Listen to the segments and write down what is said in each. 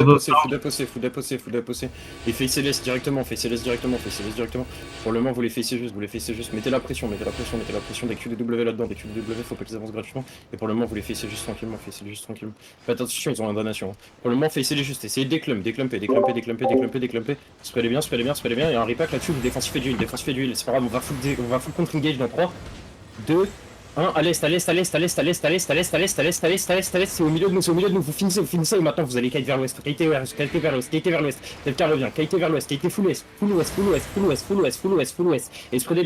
Full déposé. Et facez les directement. Pour le moment, vous les facez juste. Mettez la pression. Des QDW là-dedans, des QDW, faut pas qu'ils avancent gratuitement. Et pour le moment, vous les facez juste tranquillement. Faites attention, ils ont un damnation. Pour le moment, facez-les juste. Essayez de déclumper. Sprayez bien. Il y a un repack là-dessus, vous défensif et d'huile. C'est pas grave, on va full contre engage dans 3, 2, 1, à l'est, c'est au milieu de nous, vous finissez, et maintenant vous allez kite vers l'ouest, kite vers l'ouest, quelqu'un revient, kite vers l'ouest, kite full ouest, et sprayez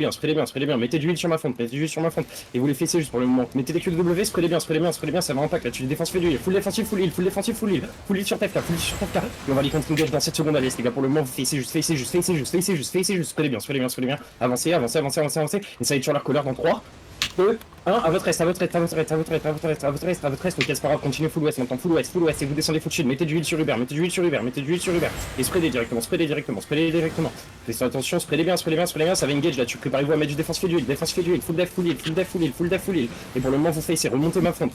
bien, mettez du huile sur ma fonte, et vous les fessez juste pour le moment, mettez des QW, sprayez bien, ça va impact, là tu défenses fait du heal, full défensif, full heal sur TFK, et on va les contre engage dans 7 secondes à l'est, les gars, pour le moment vous fessez juste, sprayez bien, avancez, essayez de sur leur colère dans 3, 2, 1, à votre est, ok c'est pas grave, continuez full ouest maintenant, full ouest, et vous descendez full shield, mettez du heal sur Uber, et sprayez directement, faites attention, sprayez bien, ça va engage là, tu préparez-vous à mettre du défense fait du heal, full def, et pour le moment vous facez, remontez ma front,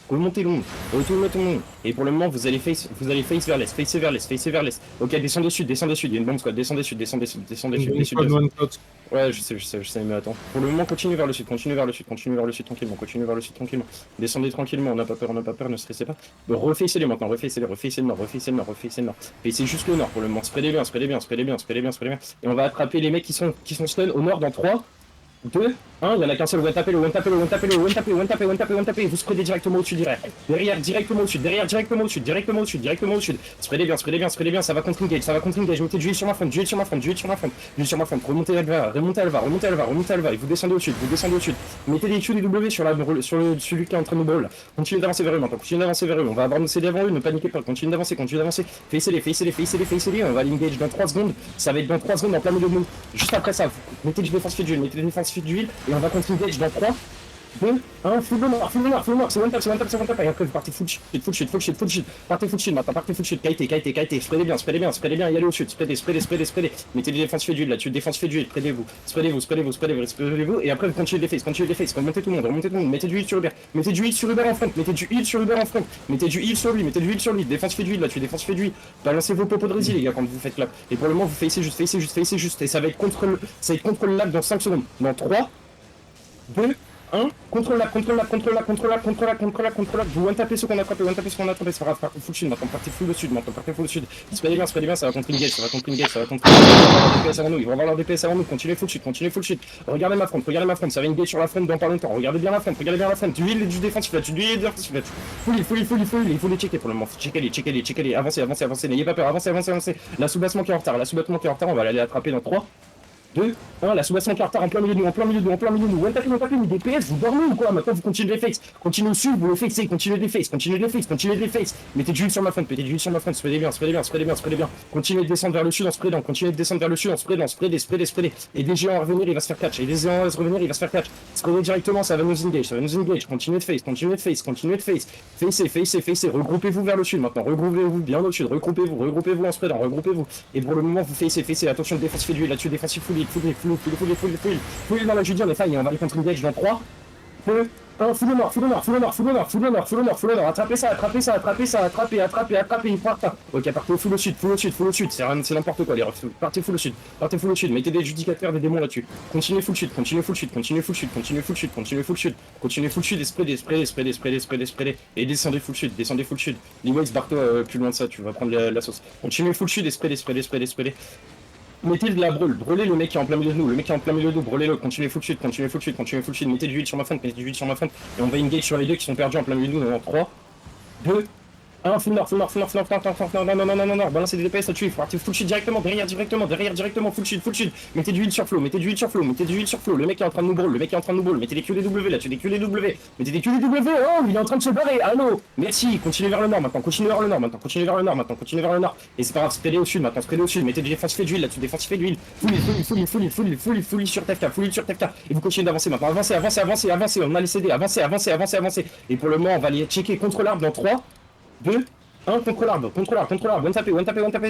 remontez long, retournez ton long, et pour le moment vous allez face vers l'est, ok descendez sud, il y a une bombe squad, descendez sud. Ouais, je sais, mais attends. Pour le moment, continue vers le sud, tranquillement. Descendez tranquillement, on n'a pas peur, ne stressez pas. Refacez-les maintenant, refacez le nord. Facez juste le nord pour le moment, spreadez bien. Et on va attraper les mecs qui sont stun au nord dans 3, 2, 1, il y en a qu'un seul, one tapez, vous spreadez directement au-dessus derrière directement au-dessus, spreadez bien, ça va contre engage, mettez du heal sur ma front, remontez Alva, et vous descendez au-dessus, mettez des QW sur celui qui est en train de brawl, continuez d'avancer vers eux maintenant, on va avoir nos CD avant eux, ne paniquez pas, continuez d'avancer, facez-les, on va l'engage dans 3 secondes, ça va être dans 3 secondes en plein milieu de nous, juste après ça, mettez du défense fait d'huile, et on va continuer dans 3, 2, 1, full noir, c'est one tap, et après vous partez full shield, partez full shield, kite, spreadez bien, y allez au sud, spreadez, mettez du défense fait d'huile là-dessus, près-vous, spreadez-vous, et après vous continuez de les face, remontez tout le monde, mettez du heal sur Uber en front, mettez du heal sur lui, défense fait d'huile là-dessus, balancez vos popos de résine les gars quand vous faites clap, et pour le moment vous facez juste, et ça va être contre le lac dans 5 secondes, dans 3, 2, 1, contrôle la, vous one tapez ceux qu'on a attrapé, c'est pas grave, partez full shield maintenant, partez full au sud, spreadez bien, ça va contre engage, ils vont avoir leur DPS avant nous, continuez full shield, regardez ma front, ça va engage sur la front dans pas longtemps, regardez bien la front, du heal et du défensif là-dessus, full heal, il faut les checker pour le moment, checkez-les, avancez, n'ayez pas peur, avancez, la sous-bassement qui est en retard, on va aller attraper dans 3, 2, 1, la sous-bastion qui est en retard en plein milieu de nous, one tapez, DPS, vous dormez ou quoi? Maintenant vous continuez de les face, continuez au sud, vous les facez, continuez de les face, mettez du heal sur ma front, spreadez bien, continuez de descendre vers le sud en spreadant, spreadez, et des géants à revenir, il va se faire catch, spreadez directement, ça va nous engage, continuez de face, facez, regroupez-vous vers le sud maintenant, regroupez-vous bien au sud, regroupez-vous en spreadant, et pour le moment vous facez, attention, défense fait du heal là-dessus, défensif full dans la Judy, on est failli, on va aller contre engage dans 3, 2, 1, full honor, attrapez ça, il part. Ok, partez full au sud, c'est n'importe quoi les refs, partez full au sud, mettez des judicateurs, des démons là-dessus, continuez full sud, et spreadez, et descendez full sud, Leeways, barre-toi plus loin de ça, tu vas prendre la sauce, continuez full sud et spreadez, mettez de la brûlez le mec qui est en plein milieu de nous, brûlez-le, continuez full shield, mettez du heal sur ma front, et on va engage sur les deux qui sont perdus en plein milieu de nous dans 3, 2, 1, full nord, non, balancez des DPS là-dessus, il faut partir full shield directement, derrière directement, full shield, mettez du heal sur flow, le mec est en train de nous brawl, mettez des QDW là-dessus, mettez des QDW, oh, il est en train de se barrer, allô, merci, continuez vers le nord maintenant, et c'est pas grave, spreadez au sud, mettez du défense fait d'huile là-dessus, full sur TFK, et vous continuez d'avancer maintenant, avancez, on a les CD, avancez, et pour le moment, on va aller checker contre l'arbre dans 3, 2, Un contre l'arbre, one tapé, one tapé, one tapé, one tapé,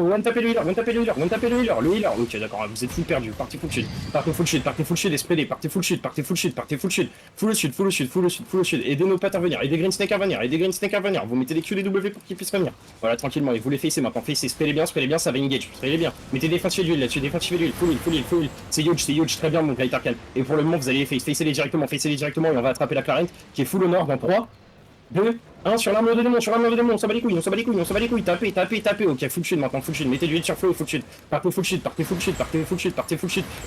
one tapé le healer, one tapé le healer, one tapé le healer, le healer. Ok, d'accord, vous êtes full perdu, partez full shield, partez full shield, partez full shield, espérez, partez full shield, partez full shield, partez full shield, full shield, full shield, full shield, full shield, aidez nos pattes à venir, aidez Green Snake à venir, aidez Green Snake à venir, vous mettez des Q des W pour qu'ils puissent venir. Voilà, tranquillement, et vous les facez maintenant, facez, spellez bien, ça va engage, spellez bien, mettez défensive d'huile là-dessus, défensive d'huile, full heal, c'est huge, très bien mon Great Arcane. Et pour le moment, vous allez les face, facez-les directement, et on va attraper la Clarence qui est full au nord dans 3, 2, 1 sur l'armure de démon, on s'en bat les couilles, tapez, ok, full shield maintenant, full shield, mettez du heal sur flow, full shield, partez full shield,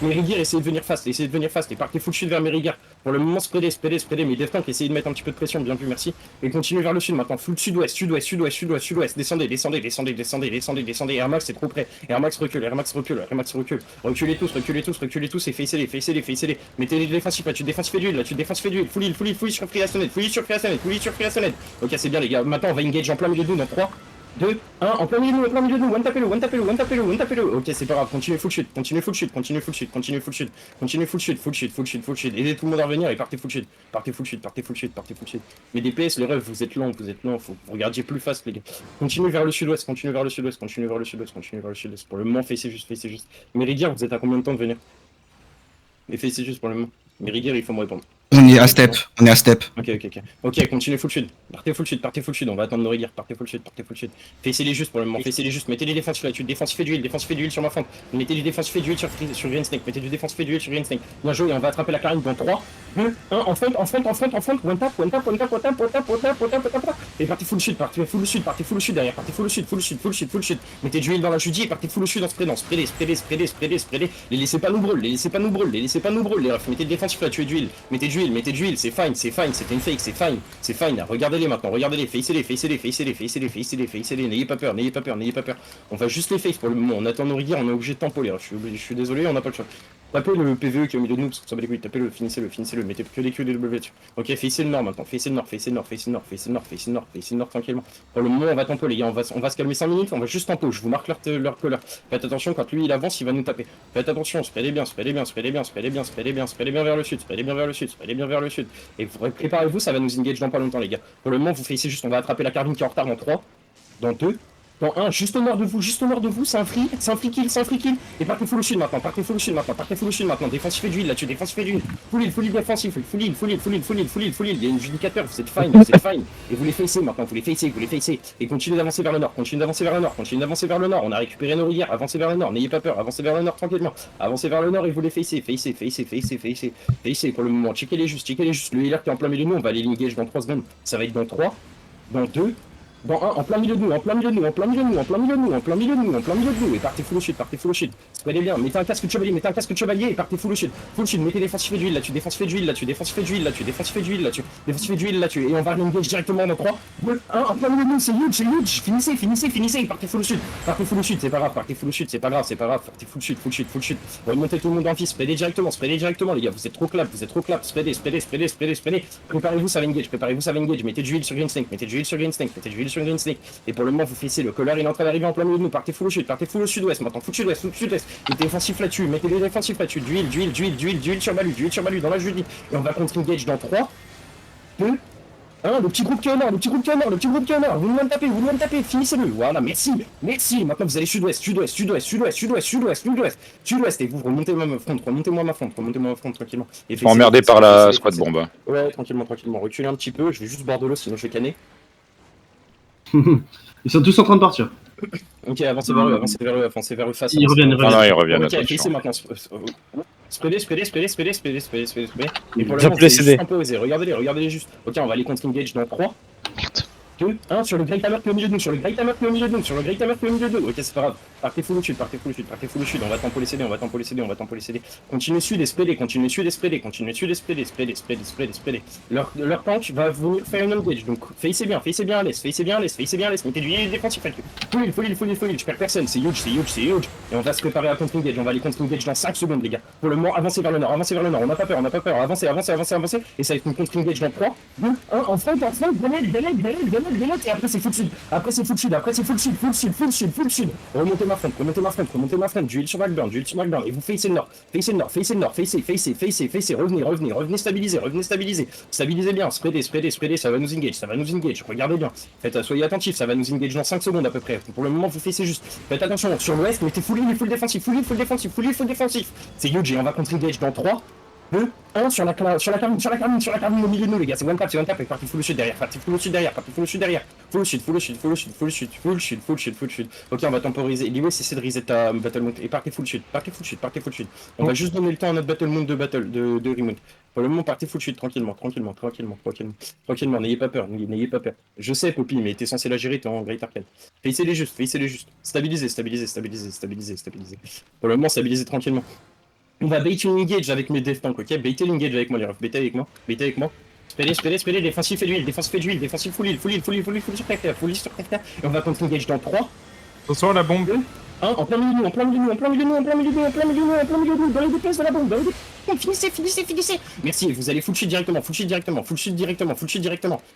Merigear, essayez de venir fast, et partez full shield vers Merigear, pour le moment spreadez, mais Death Tank, essayez de mettre un petit peu de pression, bien vu, merci, et continuez vers le sud maintenant, full sud-ouest, descendez, Air Max c'est trop près, Air Max recule, reculez tous, et facez-les, mettez les défensifs là, tu défensifs d'huile, full heal sur Free Astoned, ok, c'est bien les gars, maintenant on va engage en plein milieu de nous dans 3, 2, 1, en plein milieu de nous, one tapez-le, ok c'est pas grave, continuez full shield, aidez tout le monde à revenir et partez full shield, mais DPS, les refs, vous êtes lents, faut que vous regardiez plus fast les gars, continuez vers le sud-ouest, pour le moment facez juste, Merigear, vous êtes à combien de temps de venir? Et facez juste pour le moment, Merigear il faut me répondre. On est à step. Ok, continuez full shield. Partez full shield, on va attendre nos rivières. Partez full shield. Facez-les juste pour le moment, mettez les défensifs là-dessus, défensifs d'huile sur ma fente. Mettez du défensif d'huile sur Green Snake, Bien joué, on va attraper la Clarine dans 3, 2, 1, en front, one tap. Et partez full shield derrière, full shield. Mettez du heal dans la Judy et partez full shield en spreadant. Spreadez. Les laissez pas nous brûler, les refs. Mettez le défensif là, tuez du heal. Mettez du heal, c'est fine, c'était une fake, c'est fine, regardez-les maintenant, facez-les, n'ayez pas peur, on va juste les face pour le moment, on attend nos rivières, on est obligé de tempo les refs, je suis désolé, on n'a pas le choix. Tapez le PVE qui est au milieu de nous, parce que ça va les couilles, tapez-le, finissez-le, mettez que des Q des W dessus. Ok, facez le nord maintenant, facez le nord tranquillement. Pour le moment, on va tempo les gars, on va se calmer 5 minutes, on va juste tempo, je vous marque leur colère. Faites attention, quand lui il avance, il va nous taper. Faites attention, spreadez bien vers le sud. Et préparez-vous, ça va nous engage dans pas longtemps les gars. Pour le moment, vous facez juste, on va attraper la Carvine qui est en retard dans 3, dans 2, dans 1, juste au nord de vous, c'est un free kill. Et partez full shield maintenant, défensif d'huile là-dessus, full heal défensif, full heal, il y a une judicateur, vous êtes fine, et vous les facez maintenant, et continuez d'avancer vers le nord, on a récupéré nos rivières, avancez vers le nord, n'ayez pas peur, avancez vers le nord tranquillement, avancez vers le nord et vous les facez, pour le moment, checkez-les juste, le healer qui est en plein milieu de nous, on va aller l'engage dans 3 secondes, ça va être dans 3, dans 2, dans 1, en plein milieu de nous, et partez full shield, spreadez bien, mettez un casque de chevalier, et partez full shield, mettez défensif d'huile là-dessus, et on va engage directement dans 3, 2, 1, en plein milieu de nous, c'est huge, finissez, et partez full shield, c'est pas grave, partez full shield, remontez tout le monde en fils, spreadez directement les gars, vous êtes trop clap, spreadez, préparez-vous ça va engage, mettez du heal sur Green Snake, et pour le moment vous fixez le colère, il est en train d'arriver en plein milieu de nous, partez full au sud-ouest maintenant, full sud-ouest, mettez défensif là-dessus, du heal sur Balu dans la Judy, et on va contre-engage dans 3, 2, 1, le petit groupe qui est au nord, vous nous le tapez, finissez-le, voilà, merci, maintenant vous allez sud-ouest, et vous remontez-moi ma front, tranquillement. Ils sont emmerdés par la squad bombe. Ouais, tranquillement, reculez un petit peu, je vais juste boire de l'eau, sinon je vais canner. Ils sont tous en train de partir. Ok, avancez vers eux, face. Ils reviennent. Ah non, ils reviennent. Ok, essayez maintenant. Spreadez. Et pour le Bien moment, placé. c'est juste un peu osé. Regardez-les juste. Ok, on va aller contre engage dans 3. 2, 1, sur le Great Hammer qui est au milieu de nous, ok c'est pas grave, partez full au sud, on va tempo les CD, continuez sud et spreadez, leur tank va venir faire une engage, donc facez bien à l'est, mettez du heal défensif, full heal, je perds personne, c'est huge, et on va se préparer à contre-engage, on va aller contre-engage dans 5 secondes les gars, pour le moment avancez vers le nord, on n'a pas peur, avancez, et ça va être une contre-engage dans 3, 2, 1, en front, grenade, dénote, et après c'est full shield. Après c'est full shield, après c'est full shield, full shield, full shield, full shield. Remontez ma front, duel sur Backburn, duel sur Backburn, et vous facez le nord, facez le nord, facez le nord, facez, revenez, stabilisez bien, spreadez, ça va nous engage, regardez bien, soyez attentifs, ça va nous engage dans 5 secondes à peu près. Pour le moment, vous facez juste, faites attention, sur l'ouest, mettez full défensif, c'est huge, et on va contre-engage dans 3, 2, 1 sur la carmine au milieu de nous les gars, c'est one tap, et parti full shield derrière, full shield. Ok, on va temporiser, Lewis essaie de reset ta battle mount, et partez full shield. On va juste donner le temps à notre battle mount de remount. Pour le moment, partez full shield, tranquillement, n'ayez pas peur. Je sais, Poppy, mais t'es censé la gérer, t'es en Great Arcade. Facez-les juste, stabilisez. Pour le moment, stabilisez tranquillement. On va bait l'engage avec mes dev tanks, ok? Baitez l'engage avec moi, les refs. Baitez avec moi. Spray, défensif et d'huile, full heal sur Cacta, et on va contre-engage dans 3. Attention à la bombe. 1, en plein milieu de nous, dans les deux places de la bombe, finissez. Merci, vous allez full shield directement,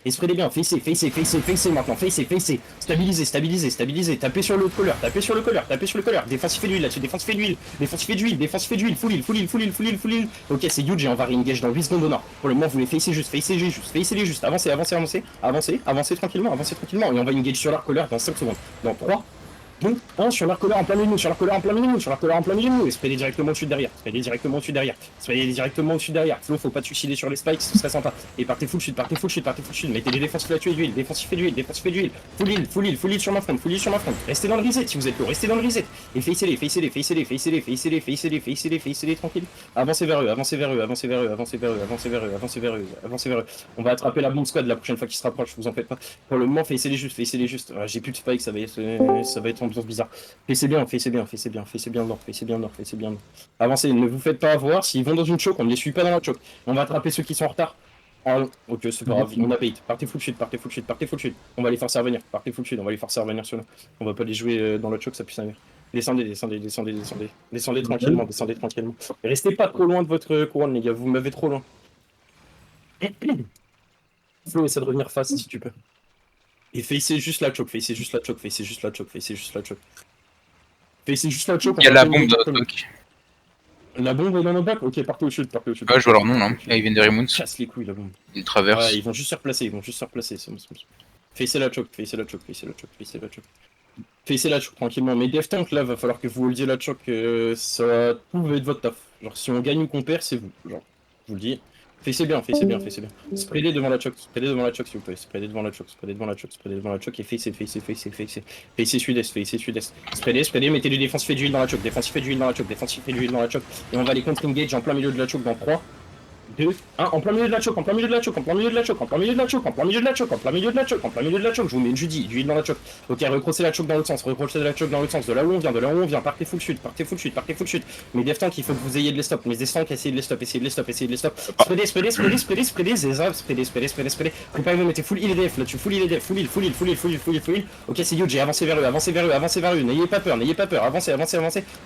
et sprayez bien, facez maintenant, facez, stabilisez, tapez sur le collar, défensif et d'huile là-dessus, full heal, ok, c'est huge, et on va re-engage dans 8 secondes au nord. Pour le moment, vous les facez juste, avancez tranquillement, et on va engage sur leur collar dans 5 secondes, dans 3, 2, 1 sur leur colère en plein milieu, et sprayez directement au-dessus de derrière, Flo, faut pas te suicider sur les spikes, ce serait sympa, et partez full shield, mettez les défensifs là-dessus et d'huile, full heal sur ma front, restez dans le reset si vous êtes lourd, et facez-les, tranquille, avancez vers eux, on va attraper la bombe squad la prochaine fois qu'ils se rapprochent, vous en faites pas, pour le moment, facez-les juste, j'ai plus de spikes, ça va être ambiance bizarre. Facez bien nord. Avancez, ne vous faites pas avoir, s'ils vont dans une choke, on ne les suit pas dans la choke. On va attraper ceux qui sont en retard. Ah, ok, c'est pas grave, on a bait. Partez full shield. On va les faire revenir. Partez full shield, on va les faire revenir sur nous. On va pas les jouer dans la choke, ça puisse aller. Descendez tranquillement. Et restez pas trop loin de votre couronne, les gars, vous m'avez trop loin. Flo, essaie de revenir face si tu peux. Et facez juste la choke, Il y a la bombe dans notre bloc. La bombe est dans nos bacs. Ok, partez au chute. Ah, je vois leur nom là. Ils viennent de Remount. Casse les couilles la bombe. Ils traversent. Ouais, ils vont juste se replacer. C'est bon. Facez la choke. Tranquillement. Mais dev tank là, va falloir que vous holdiez la choke. Ça tout va être votre taf. Genre si on gagne ou qu'on perd, c'est vous. Genre, je vous le dis. Facez bien. Spreadez devant la choke, s'il vous plaît. Spreadez devant la choke, et facez sud-est. Spreadez, mettez du défensif et d'huile dans la choke, et on va les contre-engage en plein milieu de la choke dans 3, 2, 1, en plein milieu de la choke, je vous mets une Judy, d'huile dans la choke. Ok, recrossez la choke dans l'autre sens, de là où on vient, partez full shoot. Mais dev tank, il faut que vous ayez de les stops, essayez de les stop. Spreadez, Zeza, spreadez. Préparez-vous, mettez full heal EDF là-dessus, full heal. Ok, c'est huge, avancez vers eux, n'ayez pas peur, avancez.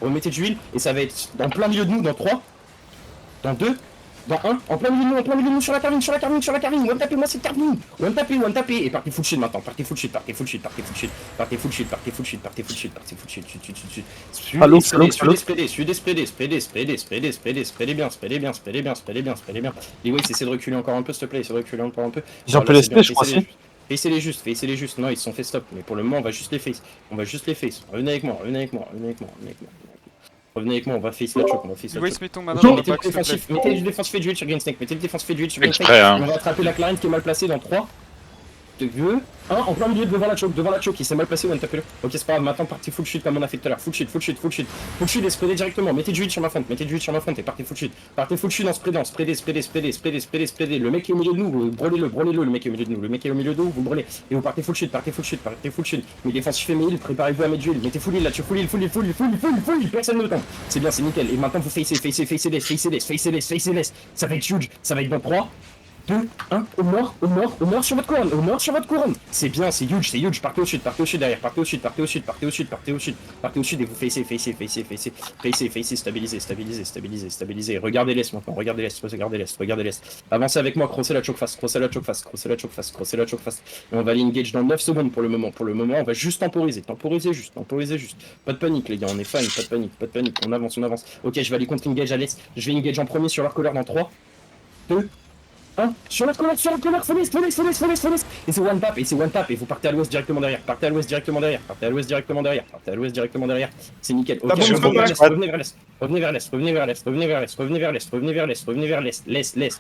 Remettez de l'huile, et ça va être dans plein milieu de nous, dans 3, dans 2, dans 1, en plein milieu de nous, sur la carmine, one tapez, moi c'est carmine, one tapez, et partez full shield maintenant, partez full shield, spreadez bien, les waves, essayez de reculer encore un peu, s'il te plaît, Ils ont peu les SP, je crois, si. Facez-les juste, non, ils se sont fait stop, mais pour le moment, on va juste les face, revenez avec moi, on va face la choke, mettons maintenant mettez du défensif et d'huile sur Green Snake, Exprès, hein. on va attraper la Clarine qui est mal placée dans 3, 2, 1, en plein milieu devant la choke, il s'est mal placé, one tapez-le. Ok, c'est pas grave, maintenant partez full shield comme on a fait tout à l'heure, full shield, et spreadez directement, mettez du huile sur ma front, et partez full shield en spreadant, spreadez, le mec est au milieu de nous, brûlez-le, le mec est au milieu de nous, vous brûlez, et vous partez full shield, mais défensif et heal, préparez-vous à mettre du heal, mettez full heal là-dessus, full heal, personne ne le tente, c'est bien, c'est nickel, et maintenant vous facez les, ça va être huge, ça va être dans 3, 2, 1, au mort sur votre couronne, c'est bien, c'est huge, partez au sud derrière, partez au sud, et vous facez, stabilisez, regardez l'est maintenant, regardez l'est, avancez avec moi, crossez la choke face, et on va aller engage dans 9 secondes pour le moment, on va juste temporiser juste, pas de panique les gars, on est fine, pas de panique, on avance, ok, je vais aller contre engage à l'est, je vais engage en premier sur leur colère dans 3, 2, sur la colère, fenêtre, et c'est one tap, et vous partez à l'ouest directement derrière, c'est nickel, ok, revenez vers l'est,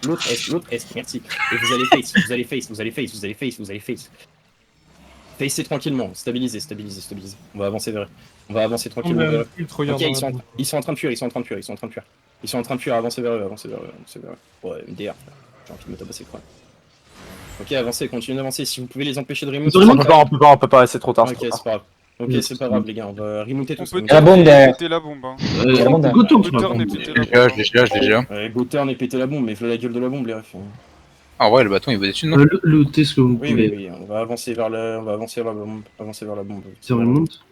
l'autre est, merci, et vous allez face, facez tranquillement, stabilisez, on va avancer tranquillement vers eux, ok, ils sont en train de fuir, avancez vers eux, ouais, MDR, j'ai envie de me tabasser quoi. Ok, avancez, continuez d'avancer. Si vous pouvez les empêcher de remonter. On peut pas, c'est trop tard. Ok, c'est pas grave. Ok, c'est pas grave, les gars, on va remonter tous. On peut la bombe derrière. péter la bombe. Hein. Go-turn, est pété la bombe. Déjà. Ouais, Go-turn et péter la bombe, mais voilà la gueule de la bombe, les refs. Ah ouais, le bâton il va dessus, non? Lootez ce que vous Oui, pouvez. on va avancer vers la bombe. Ça remonte.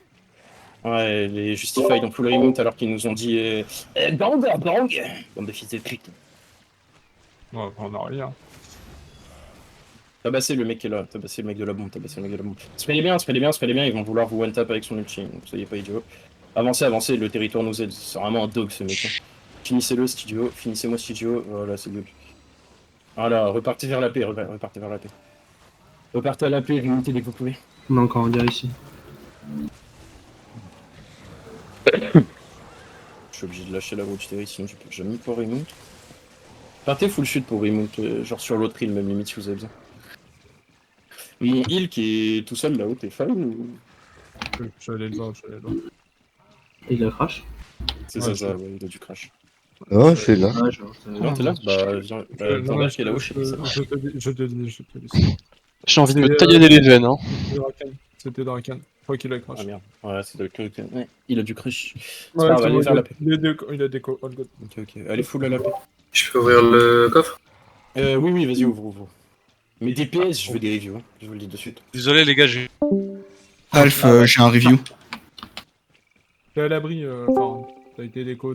Ouais, les Justify dans full remount alors qu'ils nous ont dit bang, bande de fils de pute. Ouais, on a rien. Tabassez le mec qui est là, tabassez le mec de la bombe. Spellez bien, ils vont vouloir vous one-tap avec son ulti, donc soyez pas idiots. Avancez, le territoire nous aide, c'est vraiment un dog ce mec. Hein. Finissez-le, Studio, finissez-moi Studio, voilà, c'est good. Voilà, repartez vers la paix, repartez à la paix, remontez dès que vous pouvez. On a encore un gars ici. Je suis obligé de lâcher la watch terry, sinon je peux jamais pouvoir remount. Partez full shoot pour remount, genre sur l'autre île, même limite si vous avez besoin. Mon heal qui est tout seul là-haut, t'es fan ou... Je suis allé le voir. Il a crash. C'est Ouais, ça, ouais, il a du crash. Oh, je suis là. Ouais, genre, Non, t'es là? Bah, viens, Thorberg qui est là-haut, je sais pas ça. Je te dis. J'ai envie de me tailler les veines, hein. C'était Drakan. Je crois qu'il a crash. Ah merde, ouais, c'est de que... Ouais, il a du crash. C'est Ouais, pas grave, allez vers la paix. il a déco, all good. Ok, allez full à la paix. Je peux ouvrir le coffre? Oui, vas-y, ouvre. Mais DPS, je veux des reviews, hein. Je vous le dis de suite. Désolé les gars, j'ai... Alf, j'ai un review. T'es à l'abri, enfin, t'as été déco